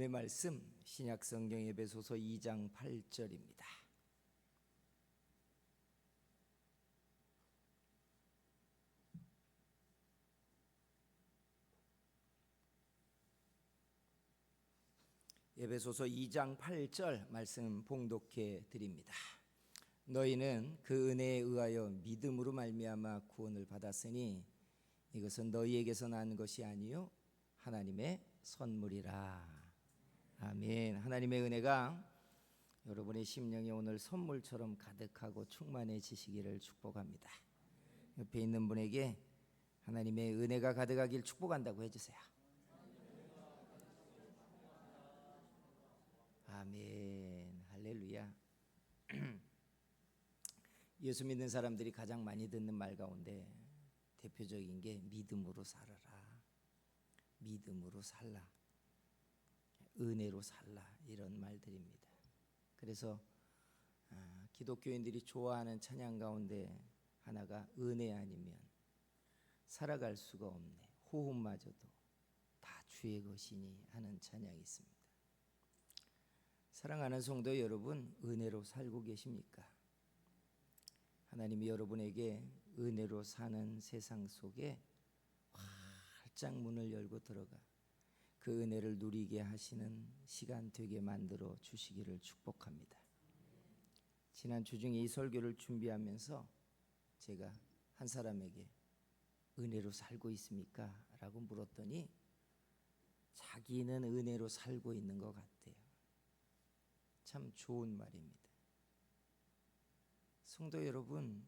하나님의 말씀 신약성경 에베소서 2장 8절입니다. 에베소서 2장 8절 말씀 봉독해 드립니다. 너희는 그 은혜에 의하여 믿음으로 말미암아 구원을 받았으니 이것은 너희에게서 난 것이 아니요 하나님의 선물이라. 아멘. 하나님의 은혜가 여러분의 심령에 오늘 선물처럼 가득하고 충만해지시기를 축복합니다. 옆에 있는 분에게 하나님의 은혜가 가득하길 축복한다고 해주세요. 아멘. 할렐루야. 예수 믿는 사람들이 가장 많이 듣는 말 가운데 대표적인 게 믿음으로 살아라, 믿음으로 살라, 은혜로 살라, 이런 말들입니다. 그래서 기독교인들이 좋아하는 찬양 가운데 하나가 은혜 아니면 살아갈 수가 없네, 호흡마저도 다 주의 것이니 하는 찬양이 있습니다. 사랑하는 성도 여러분, 은혜로 살고 계십니까? 하나님이 여러분에게 은혜로 사는 세상 속에 활짝 문을 열고 들어가 그 은혜를 누리게 하시는 시간 되게 만들어 주시기를 축복합니다. 지난 주 중에 이 설교를 준비하면서 제가 한 사람에게 은혜로 살고 있습니까? 라고 물었더니 자기는 은혜로 살고 있는 것 같대요. 참 좋은 말입니다. 성도 여러분,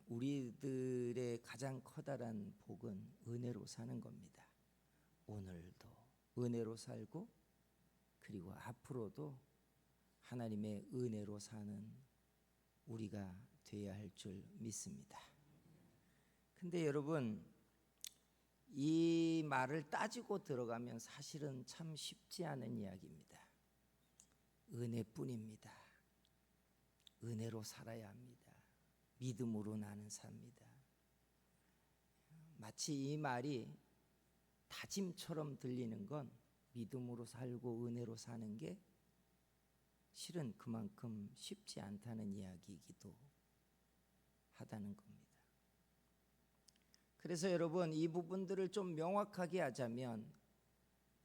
우리들의 가장 커다란 복은 은혜로 사는 겁니다. 오늘도 은혜로 살고 그리고 앞으로도 하나님의 은혜로 사는 우리가 되어야 할 줄 믿습니다. 근데 여러분, 이 말을 따지고 들어가면 사실은 참 쉽지 않은 이야기입니다. 은혜뿐입니다. 은혜로 살아야 합니다. 믿음으로 나는 삽니다. 마치 이 말이 다짐처럼 들리는 건 믿음으로 살고 은혜로 사는 게 실은 그만큼 쉽지 않다는 이야기이기도 하다는 겁니다. 그래서 여러분, 이 부분들을 좀 명확하게 하자면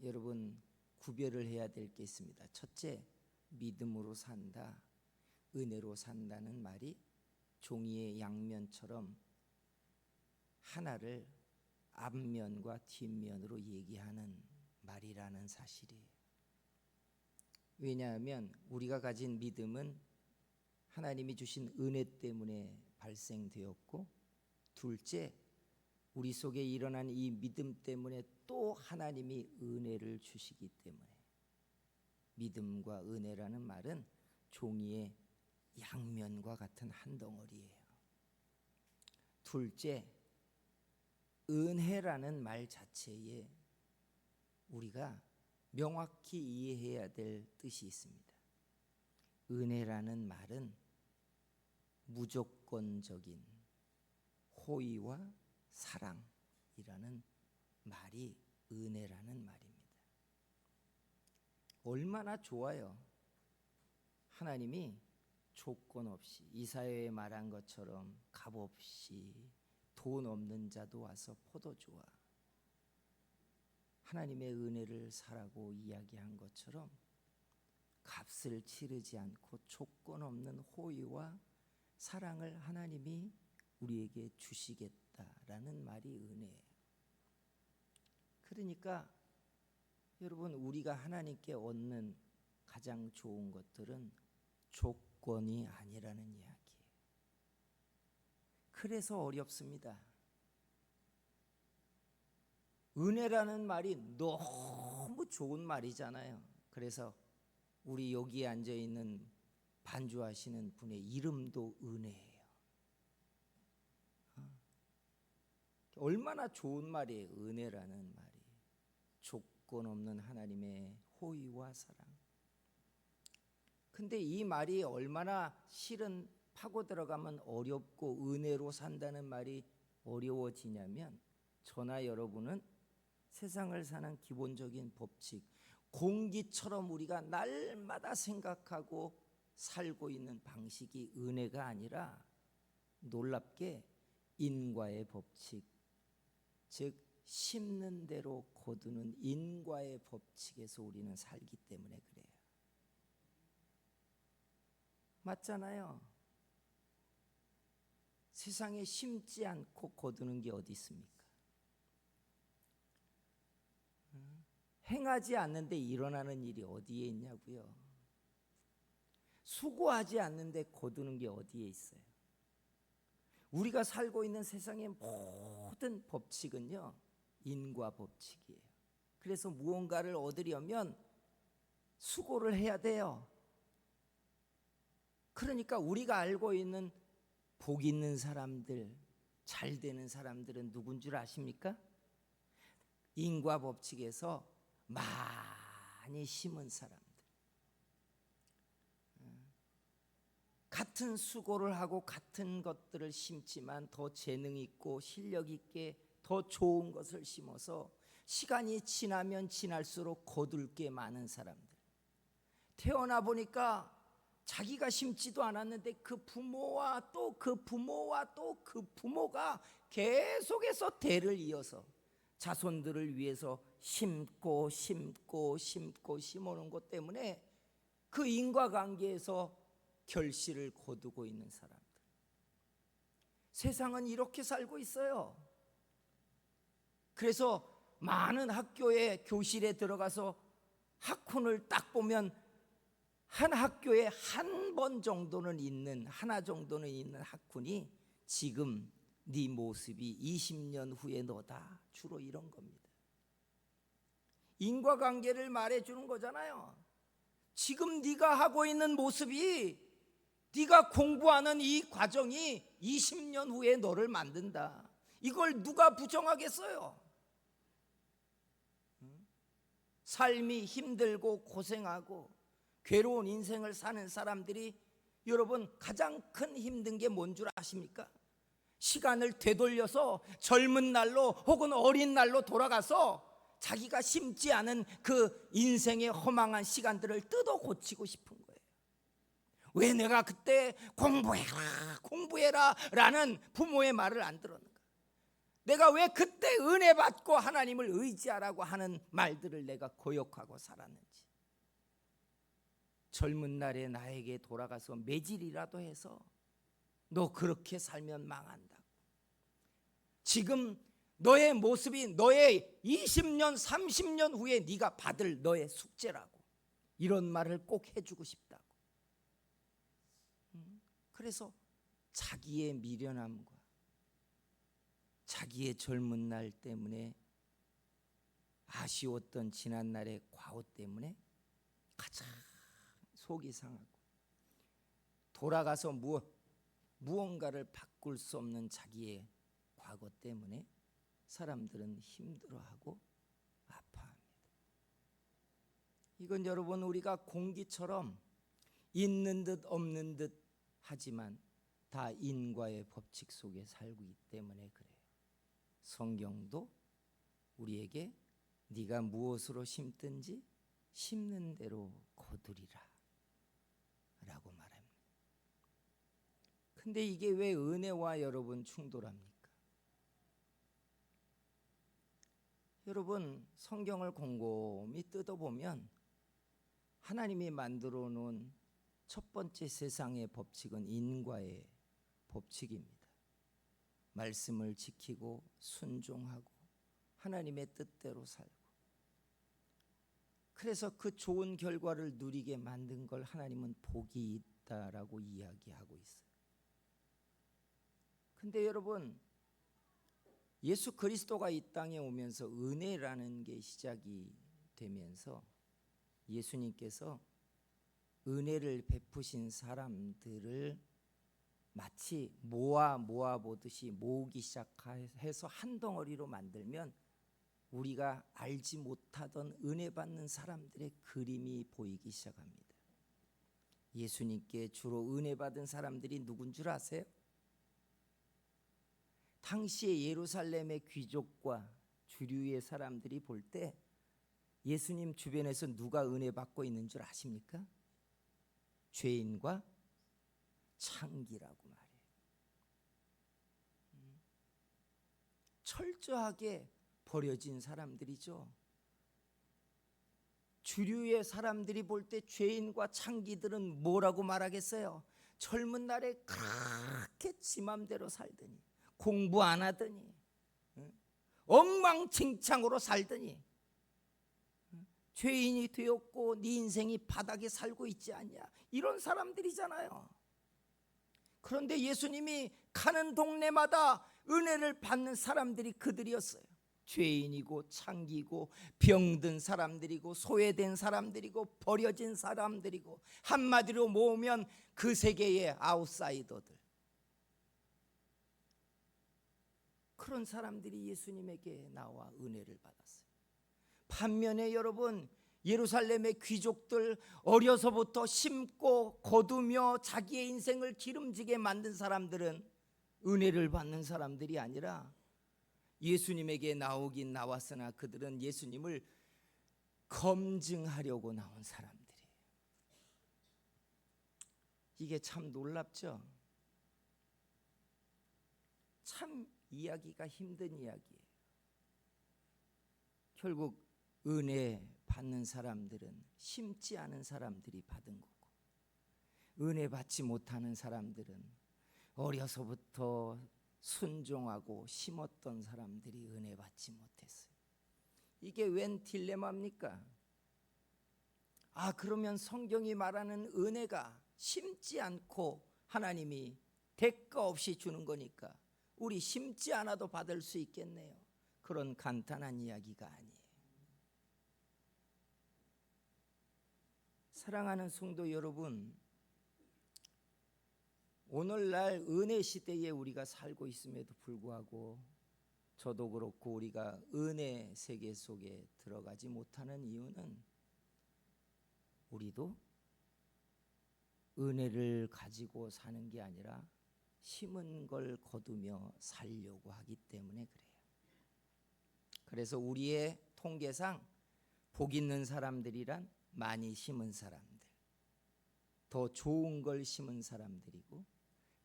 여러분 구별을 해야 될 게 있습니다. 첫째, 믿음으로 산다, 은혜로 산다는 말이 종이의 양면처럼 하나를 앞면과 뒷면으로 얘기하는 말이라는 사실이에요. 왜냐하면 우리가 가진 믿음은 하나님이 주신 은혜 때문에 발생되었고, 둘째, 우리 속에 일어난 이 믿음 때문에 또 하나님이 은혜를 주시기 때문에 믿음과 은혜라는 말은 종이의 양면과 같은 한 덩어리예요. 둘째, 은혜라는 말 자체에 우리가 명확히 이해해야 될 뜻이 있습니다. 은혜라는 말은 무조건적인 호의와 사랑이라는 말이 은혜라는 말입니다. 얼마나 좋아요. 하나님이 조건 없이 이사야에 말한 것처럼 값 없이 돈 없는 자도 와서 포도 주와, 하나님의 은혜를 사라고 이야기한 것처럼 값을 치르지 않고 조건 없는 호의와 사랑을 하나님이 우리에게 주시겠다라는 말이 은혜예요. 그러니까 여러분, 우리가 하나님께 얻는 가장 좋은 것들은 조건이 아니라는 이야기예요. 그래서 어렵습니다. 은혜라는 말이 너무 좋은 말이잖아요. 그래서 우리 여기에 앉아있는 반주하시는 분의 이름도 은혜예요. 얼마나 좋은 말이에요. 은혜라는 말이 조건 없는 하나님의 호의와 사랑. 근데 이 말이 얼마나 실은 파고 들어가면 어렵고 은혜로 산다는 말이 어려워지냐면, 저나 여러분은 세상을 사는 기본적인 법칙, 공기처럼 우리가 날마다 생각하고 살고 있는 방식이 은혜가 아니라 놀랍게 인과의 법칙, 즉 심는 대로 거두는 인과의 법칙에서 우리는 살기 때문에 그래요. 맞잖아요. 세상에 심지 않고 거두는 게 어디 있습니까? 행하지 않는데 일어나는 일이 어디에 있냐고요. 수고하지 않는데 거두는 게 어디에 있어요. 우리가 살고 있는 세상의 모든 법칙은요, 인과 법칙이에요. 그래서 무언가를 얻으려면 수고를 해야 돼요. 그러니까 우리가 알고 있는 복 있는 사람들, 잘 되는 사람들은 누군 줄 아십니까? 인과 법칙에서 많이 심은 사람들, 같은 수고를 하고 같은 것들을 심지만 더 재능 있고 실력 있게 더 좋은 것을 심어서 시간이 지나면 지날수록 거둘 게 많은 사람들, 태어나 보니까 자기가 심지도 않았는데 그 부모와 또 그 부모와 또 그 부모가 계속해서 대를 이어서 자손들을 위해서 심고 심고 심고 심어놓은 것 때문에 그 인과관계에서 결실을 거두고 있는 사람들, 세상은 이렇게 살고 있어요. 그래서 많은 학교에 교실에 들어가서 학훈을 딱 보면 한 학교에 한 번 정도는 있는, 하나 정도는 있는 학훈이 지금 네 모습이 20년 후에 너다, 주로 이런 겁니다. 인과관계를 말해주는 거잖아요. 지금 네가 하고 있는 모습이, 네가 공부하는 이 과정이 20년 후에 너를 만든다. 이걸 누가 부정하겠어요? 삶이 힘들고 고생하고 괴로운 인생을 사는 사람들이, 여러분 가장 큰 힘든 게 뭔 줄 아십니까? 시간을 되돌려서 젊은 날로 혹은 어린 날로 돌아가서 자기가 심지 않은 그 인생의 허망한 시간들을 뜯어 고치고 싶은 거예요. 왜 내가 그때 공부해라 라는 부모의 말을 안 들었는가? 내가 왜 그때 은혜 받고 하나님을 의지하라고 하는 말들을 내가 고역하고 살았는지. 젊은 날에 나에게 돌아가서 매질이라도 해서 너 그렇게 살면 망한다고. 지금 너의 모습이 너의 20년 30년 후에 네가 받을 너의 숙제라고, 이런 말을 꼭 해주고 싶다고. 그래서 자기의 미련함과 자기의 젊은 날 때문에 아쉬웠던 지난 날의 과오 때문에 가장 속이 상하고, 돌아가서 무언가를 바꿀 수 없는 자기의 과거 때문에 사람들은 힘들어하고 아파합니다. 이건 여러분, 우리가 공기처럼 있는 듯 없는 듯 하지만 다 인과의 법칙 속에 살고 있기 때문에 그래요. 성경도 우리에게 네가 무엇으로 심든지 심는 대로 거두리라 라고 말합니다. 근데 이게 왜 은혜와 여러분 충돌합니까? 여러분, 성경을 곰곰이 뜯어보면 하나님이 만들어 놓은 첫 번째 세상의 법칙은 인과의 법칙입니다. 말씀을 지키고 순종하고 하나님의 뜻대로 살고, 그래서 그 좋은 결과를 누리게 만든 걸 하나님은 복이 있다라고 이야기하고 있어요. 근데 여러분, 예수 그리스도가 이 땅에 오면서 은혜라는 게 시작이 되면서 예수님께서 은혜를 베푸신 사람들을 마치 모아 보듯이 모으기 시작해서 한 덩어리로 만들면 우리가 알지 못하던 은혜 받는 사람들의 그림이 보이기 시작합니다. 예수님께 주로 은혜 받은 사람들이 누군 줄 아세요? 당시의 예루살렘의 귀족과 주류의 사람들이 볼 때 예수님 주변에서 누가 은혜 받고 있는 줄 아십니까? 죄인과 창기라고 말해요. 철저하게 버려진 사람들이죠. 주류의 사람들이 볼 때 죄인과 창기들은 뭐라고 말하겠어요? 젊은 날에 그렇게 지 맘대로 살더니, 공부 안 하더니, 엉망진창으로 살더니 죄인이 되었고 네 인생이 바닥에 살고 있지 않냐, 이런 사람들이잖아요. 그런데 예수님이 가는 동네마다 은혜를 받는 사람들이 그들이었어요. 죄인이고 창기고 병든 사람들이고 소외된 사람들이고 버려진 사람들이고, 한마디로 모으면 그 세계의 아웃사이더들, 그런 사람들이 예수님에게 나와 은혜를 받았어요. 반면에 여러분, 예루살렘의 귀족들, 어려서부터 심고 거두며 자기의 인생을 기름지게 만든 사람들은 은혜를 받는 사람들이 아니라 예수님에게 나오긴 나왔으나 그들은 예수님을 검증하려고 나온 사람들이에요. 이게 참 놀랍죠? 참 이야기가 힘든 이야기예요. 결국 은혜 받는 사람들은 심지 않은 사람들이 받은 거고, 은혜 받지 못하는 사람들은 어려서부터 순종하고 심었던 사람들이 은혜 받지 못했어요. 이게 웬 딜레마입니까? 그러면 성경이 말하는 은혜가 심지 않고 하나님이 대가 없이 주는 거니까 우리 심지 않아도 받을 수 있겠네요. 그런 간단한 이야기가 아니에요. 사랑하는 성도 여러분, 오늘날 은혜 시대에 우리가 살고 있음에도 불구하고 저도 그렇고 우리가 은혜 세계 속에 들어가지 못하는 이유는 우리도 은혜를 가지고 사는 게 아니라 심은 걸 거두며 살려고 하기 때문에 그래요. 그래서 우리의 통계상 복 있는 사람들이란 많이 심은 사람들, 더 좋은 걸 심은 사람들이고,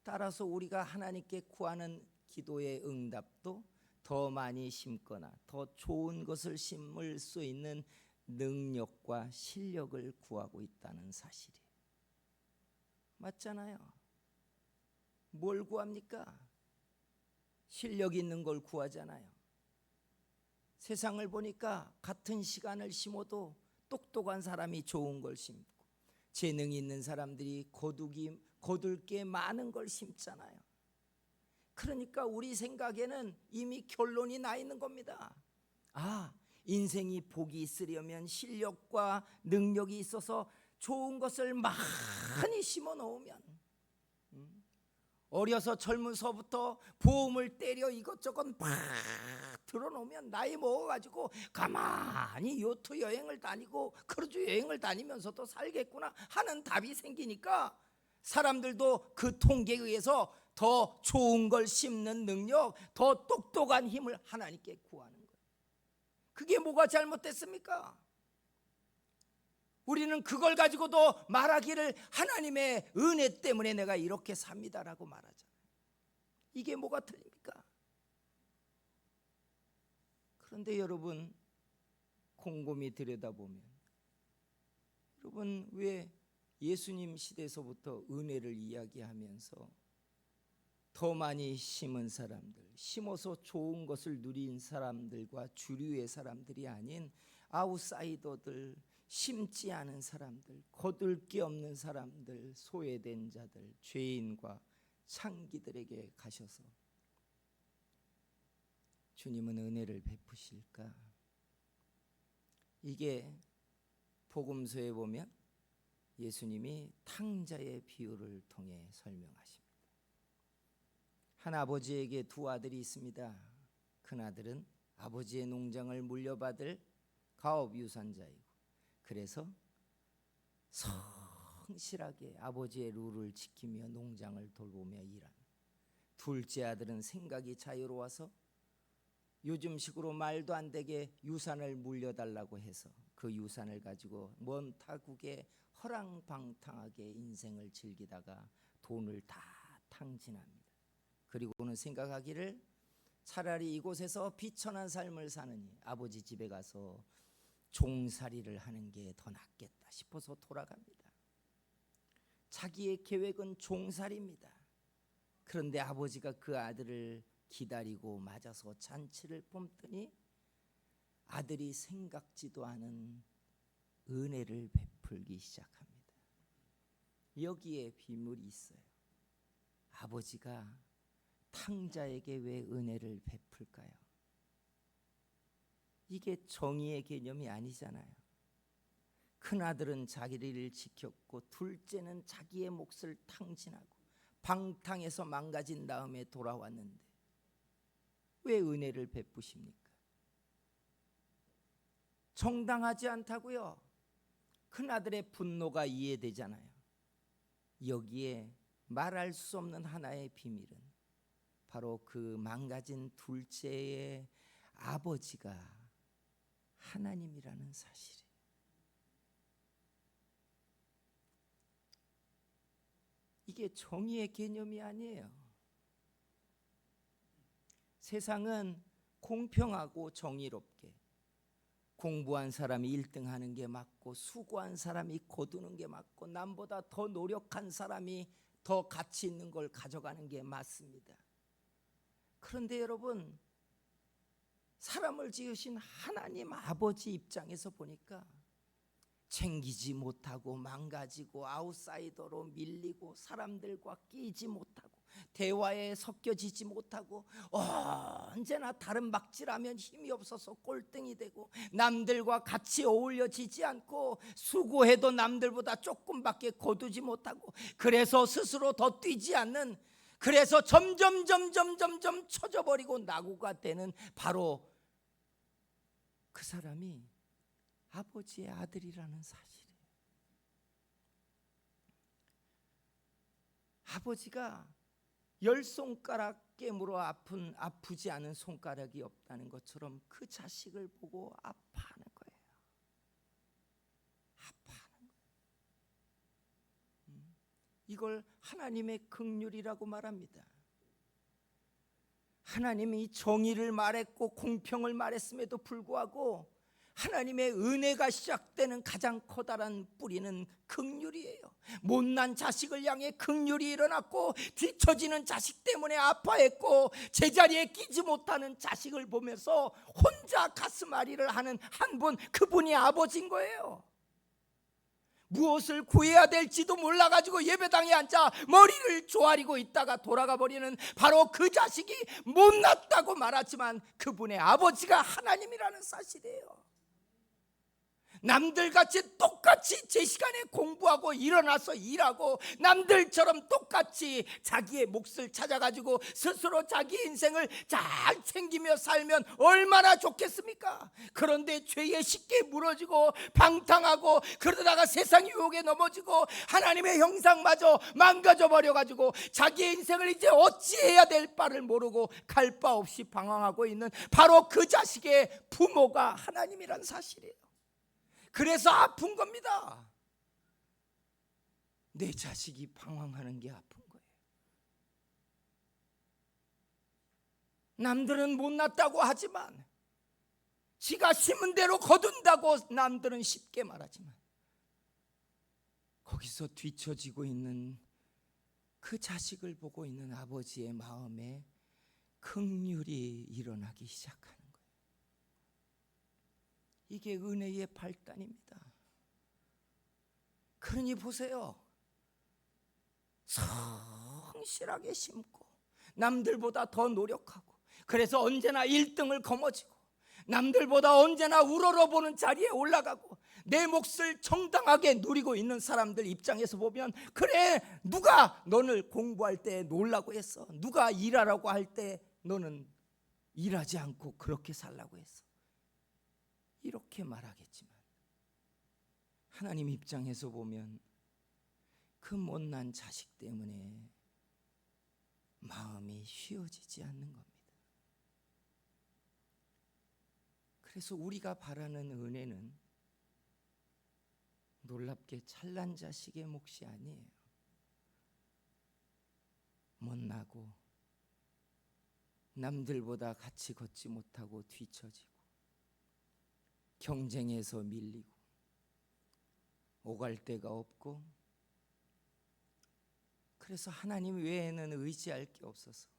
따라서 우리가 하나님께 구하는 기도의 응답도 더 많이 심거나 더 좋은 것을 심을 수 있는 능력과 실력을 구하고 있다는 사실이에요. 맞잖아요. 뭘 구합니까? 실력 있는 걸 구하잖아요. 세상을 보니까 같은 시간을 심어도 똑똑한 사람이 좋은 걸 심고, 재능 있는 사람들이 거둘 게 많은 걸 심잖아요. 그러니까 우리 생각에는 이미 결론이 나 있는 겁니다. 인생이 복이 있으려면 실력과 능력이 있어서 좋은 것을 많이 심어 놓으면, 어려서 젊은서부터 보험을 때려 이것저것 막 들어놓으면 나이 먹어가지고 가만히 요트 여행을 다니고 크루즈 여행을 다니면서도 살겠구나 하는 답이 생기니까 사람들도 그 통계에 의해서 더 좋은 걸 심는 능력, 더 똑똑한 힘을 하나님께 구하는 거예요. 그게 뭐가 잘못됐습니까? 우리는 그걸 가지고도 말하기를 하나님의 은혜 때문에 내가 이렇게 삽니다라고 말하잖아요. 이게 뭐가 틀립니까? 그런데 여러분, 곰곰이 들여다보면 여러분, 왜 예수님 시대에서부터 은혜를 이야기하면서 더 많이 심은 사람들, 심어서 좋은 것을 누린 사람들과 주류의 사람들이 아닌 아웃사이더들, 심지 않은 사람들, 거둘 게 없는 사람들, 소외된 자들, 죄인과 창기들에게 가셔서 주님은 은혜를 베푸실까? 이게 복음서에 보면 예수님이 탕자의 비유를 통해 설명하십니다. 한 아버지에게 두 아들이 있습니다. 큰아들은 아버지의 농장을 물려받을 가업 유산자이고, 그래서 성실하게 아버지의 룰을 지키며 농장을 돌보며 일하는, 둘째 아들은 생각이 자유로워서 요즘식으로 말도 안 되게 유산을 물려달라고 해서 그 유산을 가지고 먼 타국에 허랑방탕하게 인생을 즐기다가 돈을 다 탕진합니다. 그리고는 생각하기를 차라리 이곳에서 비천한 삶을 사느니 아버지 집에 가서 종살이를 하는 게 더 낫겠다 싶어서 돌아갑니다. 자기의 계획은 종살이입니다. 그런데 아버지가 그 아들을 기다리고 맞아서 잔치를 뿜더니 아들이 생각지도 않은 은혜를 베풀기 시작합니다. 여기에 비밀이 있어요. 아버지가 탕자에게 왜 은혜를 베풀까요? 이게 정의의 개념이 아니잖아요. 큰아들은 자기를 지켰고 둘째는 자기의 몫을 탕진하고 방탕해서 망가진 다음에 돌아왔는데 왜 은혜를 베푸십니까? 정당하지 않다고요. 큰아들의 분노가 이해되잖아요. 여기에 말할 수 없는 하나의 비밀은 바로 그 망가진 둘째의 아버지가 하나님이라는 사실이에요. 이게 정의의 개념이 아니에요. 세상은 공평하고 정의롭게 공부한 사람이 1등 하는 게 맞고 수고한 사람이 거두는 게 맞고 남보다 더 노력한 사람이 더 가치 있는 걸 가져가는 게 맞습니다. 그런데 여러분, 사람을 지으신 하나님 아버지 입장에서 보니까 챙기지 못하고 망가지고 아웃사이더로 밀리고 사람들과 끼지 못하고 대화에 섞여지지 못하고 언제나 다른 막질하면 힘이 없어서 꼴등이 되고 남들과 같이 어울려지지 않고 수고해도 남들보다 조금밖에 거두지 못하고 그래서 스스로 더 뛰지 않는, 그래서 점점 처져버리고 낙오가 되는 바로 그 사람이 아버지의 아들이라는 사실이에요. 아버지가 10손가락 깨물어 아프지 않은 손가락이 없다는 것처럼 그 자식을 보고 아파하는 거예요. 아파하는 거예요. 이걸 하나님의 긍휼이라고 말합니다. 하나님이 정의를 말했고 공평을 말했음에도 불구하고 하나님의 은혜가 시작되는 가장 커다란 뿌리는 긍휼이에요. 못난 자식을 향해 긍휼이 일어났고 뒤처지는 자식 때문에 아파했고 제자리에 끼지 못하는 자식을 보면서 혼자 가슴앓이를 하는 한 분, 그분이 아버지인 거예요. 무엇을 구해야 될지도 몰라가지고 예배당에 앉아 머리를 조아리고 있다가 돌아가 버리는 바로 그 자식이 못났다고 말하지만 그분의 아버지가 하나님이라는 사실이에요. 남들같이 똑같이 제 시간에 공부하고 일어나서 일하고 남들처럼 똑같이 자기의 몫을 찾아가지고 스스로 자기 인생을 잘 챙기며 살면 얼마나 좋겠습니까? 그런데 죄에 쉽게 무너지고 방탕하고 그러다가 세상 유혹에 넘어지고 하나님의 형상마저 망가져 버려가지고 자기의 인생을 이제 어찌해야 될 바를 모르고 갈 바 없이 방황하고 있는 바로 그 자식의 부모가 하나님이란 사실이에요. 그래서 아픈 겁니다. 내 자식이 방황하는 게 아픈 거예요. 남들은 못났다고 하지만 지가 심은 대로 거둔다고 남들은 쉽게 말하지만 거기서 뒤처지고 있는 그 자식을 보고 있는 아버지의 마음에 긍휼이 일어나기 시작하는 거예요. 이게 은혜의 발단입니다. 그러니 보세요. 성실하게 심고 남들보다 더 노력하고 그래서 언제나 1등을 거머쥐고 남들보다 언제나 우러러보는 자리에 올라가고 내 몫을 정당하게 누리고 있는 사람들 입장에서 보면, 그래, 누가 너를 공부할 때 놀라고 했어? 누가 일하라고 할 때 너는 일하지 않고 그렇게 살라고 했어? 이렇게 말하겠지만 하나님 입장에서 보면 그 못난 자식 때문에 마음이 쉬어지지 않는 겁니다. 그래서 우리가 바라는 은혜는 놀랍게 잘난 자식의 몫이 아니에요. 못나고 남들보다 같이 걷지 못하고 뒤처지고 경쟁에서 밀리고 오갈 데가 없고, 그래서 하나님 외에는 의지할 게 없어서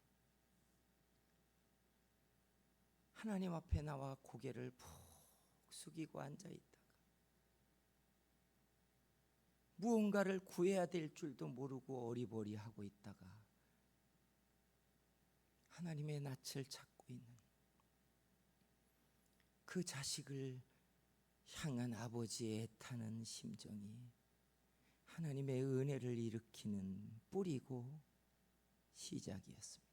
하나님 앞에 나와 고개를 푹 숙이고 앉아있다가 무언가를 구해야 될 줄도 모르고 어리버리하고 있다가 하나님의 낯을 찾고 있는 그 자식을 향한 아버지의 애타는 심정이 하나님의 은혜를 일으키는 뿌리고 시작이었습니다.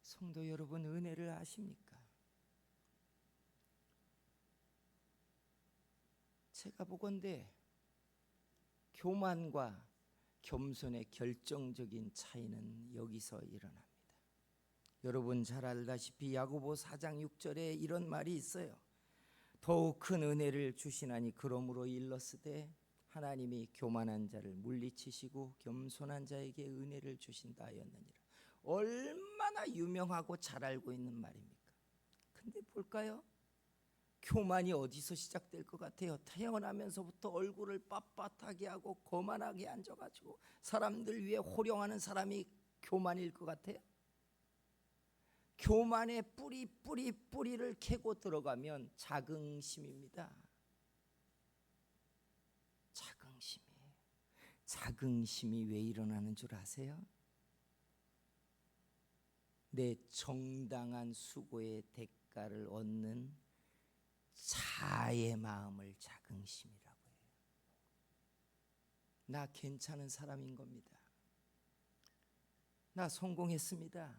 성도 여러분, 은혜를 아십니까? 제가 보건대 교만과 겸손의 결정적인 차이는 여기서 일어납니다. 여러분 잘 알다시피 야고보 4장 6절에 이런 말이 있어요. 더욱 큰 은혜를 주시나니 그러므로 일렀으되 하나님이 교만한 자를 물리치시고 겸손한 자에게 은혜를 주신다 하였느니라. 얼마나 유명하고 잘 알고 있는 말입니까? 근데 볼까요? 교만이 어디서 시작될 것 같아요? 태어나면서부터 얼굴을 빳빳하게 하고 거만하게 앉아가지고 사람들 위해 호령하는 사람이 교만일 것 같아요? 교만의 뿌리를 캐고 들어가면 자긍심입니다. 자긍심이 왜 일어나는 줄 아세요? 내 정당한 수고의 대가를 얻는 자의 마음을 자긍심이라고 해요. 나 괜찮은 사람인 겁니다. 나 성공했습니다.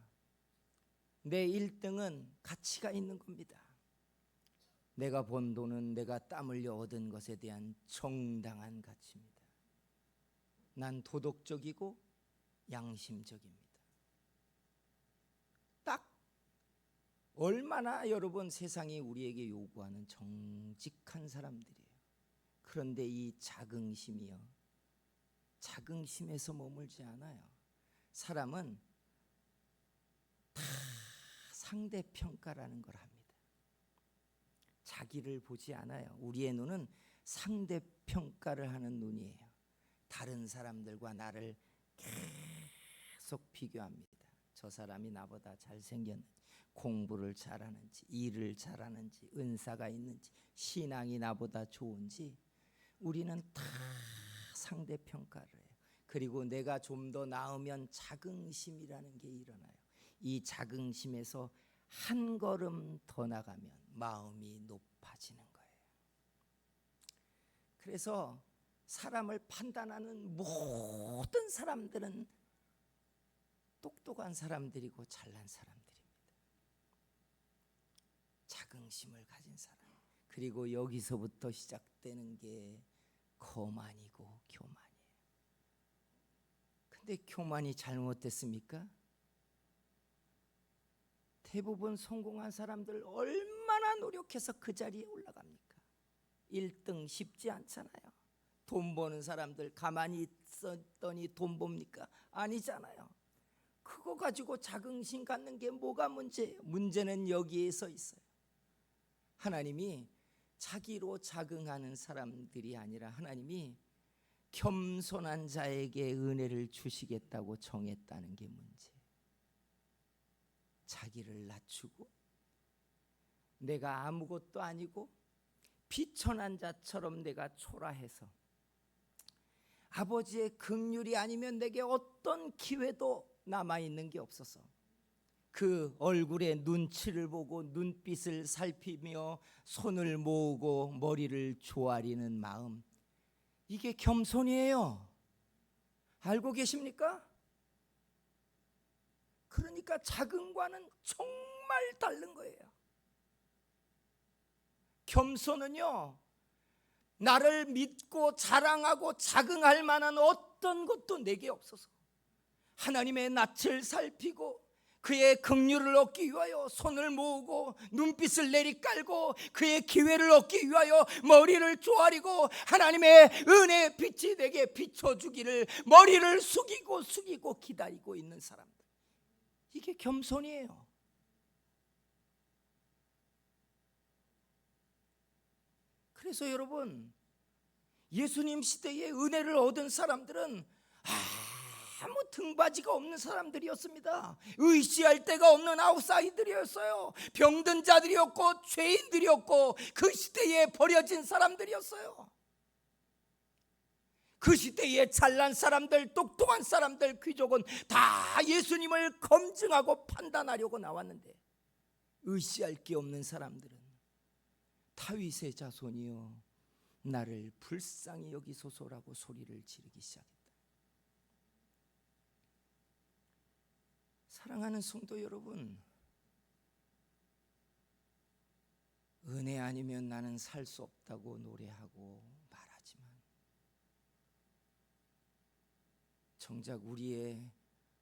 내 1등은 가치가 있는 겁니다. 내가 번 돈은 내가 땀 흘려 얻은 것에 대한 정당한 가치입니다. 난 도덕적이고 양심적입니다. 딱 얼마나 여러분 세상이 우리에게 요구하는 정직한 사람들이에요. 그런데 이 자긍심이요, 자긍심에서 머물지 않아요. 사람은 다 상대평가라는 걸 합니다. 자기를 보지 않아요. 우리의 눈은 상대평가를 하는 눈이에요. 다른 사람들과 나를 계속 비교합니다. 저 사람이 나보다 잘생겼는지, 공부를 잘하는지, 일을 잘하는지, 은사가 있는지, 신앙이 나보다 좋은지 우리는 다 상대평가를 해요. 그리고 내가 좀 더 나으면 자긍심이라는 게 일어나요. 이 자긍심에서 한 걸음 더 나가면 마음이 높아지는 거예요. 그래서 사람을 판단하는 모든 사람들은 똑똑한 사람들이고 잘난 사람들입니다. 자긍심을 가진 사람. 그리고 여기서부터 시작되는 게 거만이고 교만이에요. 근데 교만이 잘못됐습니까? 대부분 성공한 사람들 얼마나 노력해서 그 자리에 올라갑니까? 1등 쉽지 않잖아요. 돈 버는 사람들 가만히 있었더니 돈 봅니까? 아니잖아요. 그거 가지고 자긍심 갖는 게 뭐가 문제예요? 문제는 여기에서 있어요. 하나님이 자기로 자긍하는 사람들이 아니라 하나님이 겸손한 자에게 은혜를 주시겠다고 정했다는 게 문제예요. 자기를 낮추고 내가 아무것도 아니고 비천한 자처럼 내가 초라해서 아버지의 긍휼이 아니면 내게 어떤 기회도 남아있는 게 없어서 그 얼굴에 눈치를 보고 눈빛을 살피며 손을 모으고 머리를 조아리는 마음, 이게 겸손이에요. 알고 계십니까? 그러니까 자긍과는 정말 다른 거예요. 겸손은요, 나를 믿고 자랑하고 자긍할 만한 어떤 것도 내게 없어서 하나님의 낯을 살피고 그의 긍휼을 얻기 위하여 손을 모으고 눈빛을 내리깔고 그의 기회를 얻기 위하여 머리를 조아리고 하나님의 은혜의 빛이 내게 비춰주기를 머리를 숙이고 기다리고 있는 사람들, 이게 겸손이에요. 그래서 여러분, 예수님 시대에 은혜를 얻은 사람들은 아무 등받이가 없는 사람들이었습니다. 의지할 데가 없는 아웃사이더들이었어요. 병든 자들이었고 죄인들이었고 그 시대에 버려진 사람들이었어요. 그 시대에 잘난 사람들, 똑똑한 사람들, 귀족은 다 예수님을 검증하고 판단하려고 나왔는데, 의지할 게 없는 사람들은 다윗의 자손이여 나를 불쌍히 여기소서라고 소리를 지르기 시작했다. 사랑하는 성도 여러분, 은혜 아니면 나는 살 수 없다고 노래하고 말하지만 정작 우리의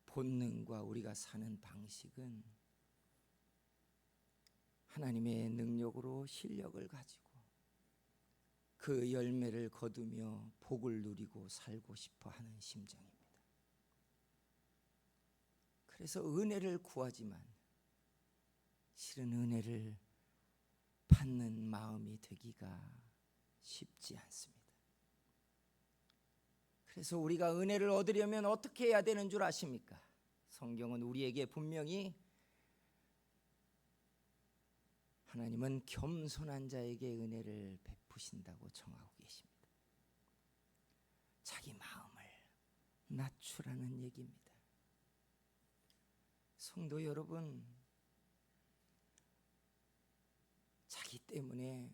본능과 우리가 사는 방식은 하나님의 능력으로 실력을 가지고 그 열매를 거두며 복을 누리고 살고 싶어 하는 심정입니다. 그래서 은혜를 구하지만 실은 은혜를 받는 마음이 되기가 쉽지 않습니다. 그래서 우리가 은혜를 얻으려면 어떻게 해야 되는 줄 아십니까? 성경은 우리에게 분명히 하나님은 겸손한 자에게 은혜를 베푸신다고 정하고 계십니다. 자기 마음을 낮추라는 얘기입니다. 성도 여러분, 자기 때문에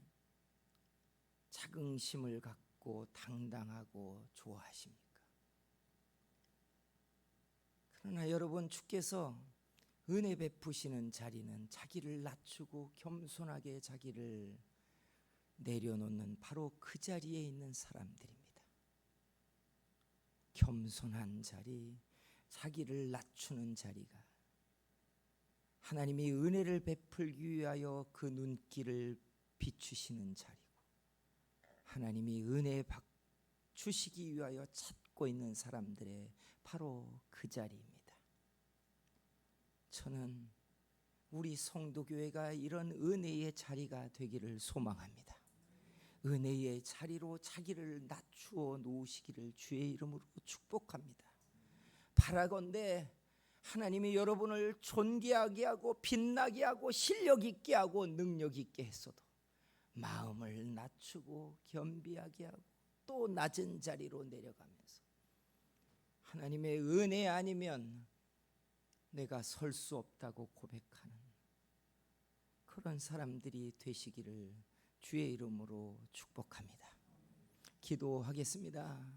자긍심을 갖고 당당하고 좋아하십니까? 그러나 여러분, 주께서 은혜 베푸시는 자리는 자기를 낮추고 겸손하게 자기를 내려놓는 바로 그 자리에 있는 사람들입니다. 겸손한 자리, 자기를 낮추는 자리가 하나님이 은혜를 베풀기 위하여 그 눈길을 비추시는 자리고, 하나님이 은혜 주시기 위하여 찾고 있는 사람들의 바로 그 자리입니다. 저는 우리 성도교회가 이런 은혜의 자리가 되기를 소망합니다. 은혜의 자리로 자기를 낮추어 놓으시기를 주의 이름으로 축복합니다. 바라건대 하나님이 여러분을 존귀하게 하고 빛나게 하고 실력 있게 하고 능력 있게 했어도 마음을 낮추고 겸비하게 하고 또 낮은 자리로 내려가면서 하나님의 은혜 아니면 내가 설 수 없다고 고백하는 그런 사람들이 되시기를 주의 이름으로 축복합니다. 기도하겠습니다.